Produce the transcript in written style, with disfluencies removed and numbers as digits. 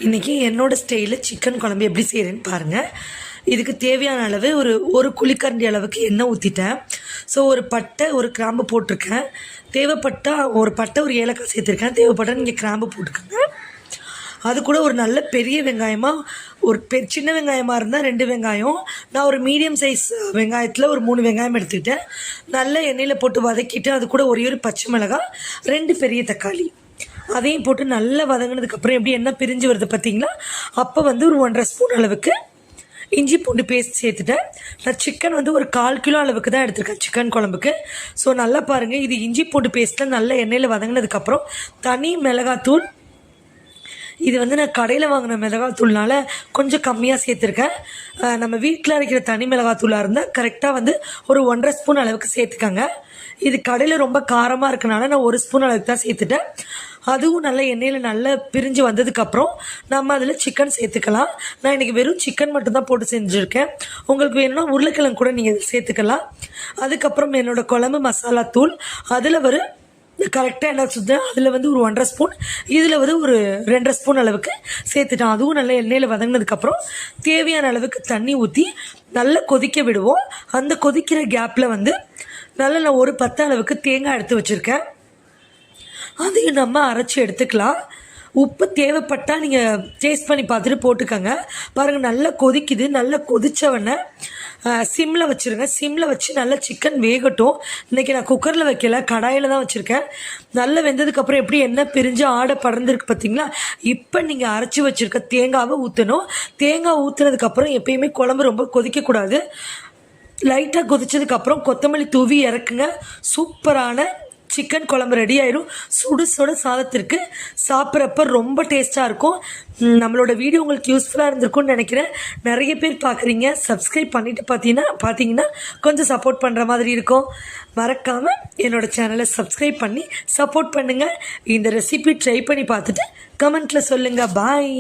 இன்றைக்கி என்னோடய ஸ்டைலில் சிக்கன் குழம்பு எப்படி செய்கிறேன்னு பாருங்கள். இதுக்கு தேவையான அளவு ஒரு குழிக்கரண்டி அளவுக்கு எண்ணெய் ஊற்றிட்டேன். ஸோ ஒரு பட்டை ஒரு கிராம்பு போட்டிருக்கேன். தேவைப்பட்டால் ஒரு பட்டை ஒரு ஏலக்காய் சேர்த்துருக்கேன். தேவைப்பட்டால் நீங்கள் கிராம்பு போட்டுக்கோங்க. அது கூட ஒரு நல்ல பெரிய வெங்காயமாக சின்ன வெங்காயமாக இருந்தால் 2 வெங்காயம், நான் ஒரு மீடியம் சைஸ் வெங்காயத்தில் ஒரு 3 வெங்காயம் எடுத்துக்கிட்டேன். நல்ல எண்ணெயில் போட்டு வதக்கிட்டு அது கூட ஒரே ஒரு பச்சை மிளகாய், 2 பெரிய தக்காளி அதையும் போட்டு நல்லா வதங்கினதுக்கப்புறம் எப்படி என்ன பிரிஞ்சு வருது பார்த்தீங்களா? அப்போ ஒரு 1.5 ஸ்பூன் அளவுக்கு இஞ்சி பூண்டு பேஸ்ட் சேர்த்துட்டேன். நான் சிக்கன் ஒரு 1/4 கிலோ அளவுக்கு தான் எடுத்திருக்கேன் சிக்கன் குழம்புக்கு. ஸோ நல்லா பாருங்கள், இது இஞ்சி பூண்டு பேஸ்ட்டில் நல்ல எண்ணெயில் வதங்கினதுக்கப்புறம் தனி மிளகாத்தூள், இது நான் கடையில் வாங்கின மிளகாத்தூள்னால கொஞ்சம் கம்மியாக சேர்த்துருக்கேன். நம்ம வீட்டில் அரைக்கிற தனி மிளகாத்தூளாக இருந்தால் கரெக்டாக ஒரு 1.5 ஸ்பூன் அளவுக்கு சேர்த்துக்கோங்க. இது கடையில் ரொம்ப காரமாக இருக்கனால நான் 1 ஸ்பூன் அளவுக்கு தான் சேர்த்துட்டேன். அதுவும் நல்ல எண்ணெயில் நல்லா பிரிஞ்சு வந்ததுக்கப்புறம் நம்ம அதில் சிக்கன் சேர்த்துக்கலாம். நான் இன்றைக்கி வெறும் சிக்கன் மட்டும்தான் போட்டு செஞ்சுருக்கேன். உங்களுக்கு வேணும்னா உருளைக்கிழங்கு கூட நீங்கள் சேர்த்துக்கலாம். அதுக்கப்புறம் என்னோடய குழம்பு மசாலா தூள் அதில் கரெக்டாக என்ன சொல்லுறேன், அதில் ஒரு 1.5 ஸ்பூன், இதில் ஒரு 2.5 ஸ்பூன் அளவுக்கு சேர்த்துட்டேன். அதுவும் நல்ல எண்ணெயில் வதங்கினதுக்கப்புறம் தேவையான அளவுக்கு தண்ணி ஊற்றி நல்லா கொதிக்க விடுவோம். அந்த கொதிக்கிற கேப்பில் நல்லா நான் ஒரு 10 அளவுக்கு தேங்காய் எடுத்து வச்சுருக்கேன். அதையும் நம்ம அரைச்சி எடுத்துக்கலாம். உப்பு தேவைப்பட்டால் நீங்கள் டேஸ்ட் பண்ணி பார்த்துட்டு போட்டுக்கோங்க. பாருங்கள், நல்லா கொதிக்குது. நல்லா கொதித்தவொடனே சிம்மில் வச்சுருங்க. சிம்மில் வச்சு நல்லா சிக்கன் வேகட்டும். இன்றைக்கி நான் குக்கரில் வைக்கல, கடாயில் தான் வச்சுருக்கேன். நல்லா வெந்ததுக்கப்புறம் எப்படி எண்ணெய் பிரிஞ்சு ஆடை படர்ந்துருக்கு பார்த்தீங்களா? இப்போ நீங்கள் அரைச்சி வச்சுருக்க தேங்காவை ஊற்றணும். தேங்காய் ஊற்றுனதுக்கப்புறம் எப்பயுமே குழம்பு ரொம்ப கொதிக்கக்கூடாது. லைட்டாக கொதித்ததுக்கப்புறம் கொத்தமல்லி தூவி இறக்குங்க. சூப்பரான சிக்கன் குழம்பு ரெடி ஆயிடும். சுடு சுட சாதத்திற்கு சாப்பிட்றப்ப ரொம்ப டேஸ்ட்டாக இருக்கும். நம்மளோட வீடியோ உங்களுக்கு யூஸ்ஃபுல்லாக இருந்திருக்கும்னு நினைக்கிறேன். நிறைய பேர் பார்க்குறீங்க. சப்ஸ்கிரைப் பண்ணிவிட்டு பார்த்தீங்கன்னா கொஞ்சம் சப்போர்ட் பண்ணுற மாதிரி இருக்கும். மறக்காமல் என்னோடய சேனலை சப்ஸ்கிரைப் பண்ணி சப்போர்ட் பண்ணுங்கள். இந்த ரெசிபி ட்ரை பண்ணி பார்த்துட்டு கமெண்ட்டில் சொல்லுங்கள். பாய்.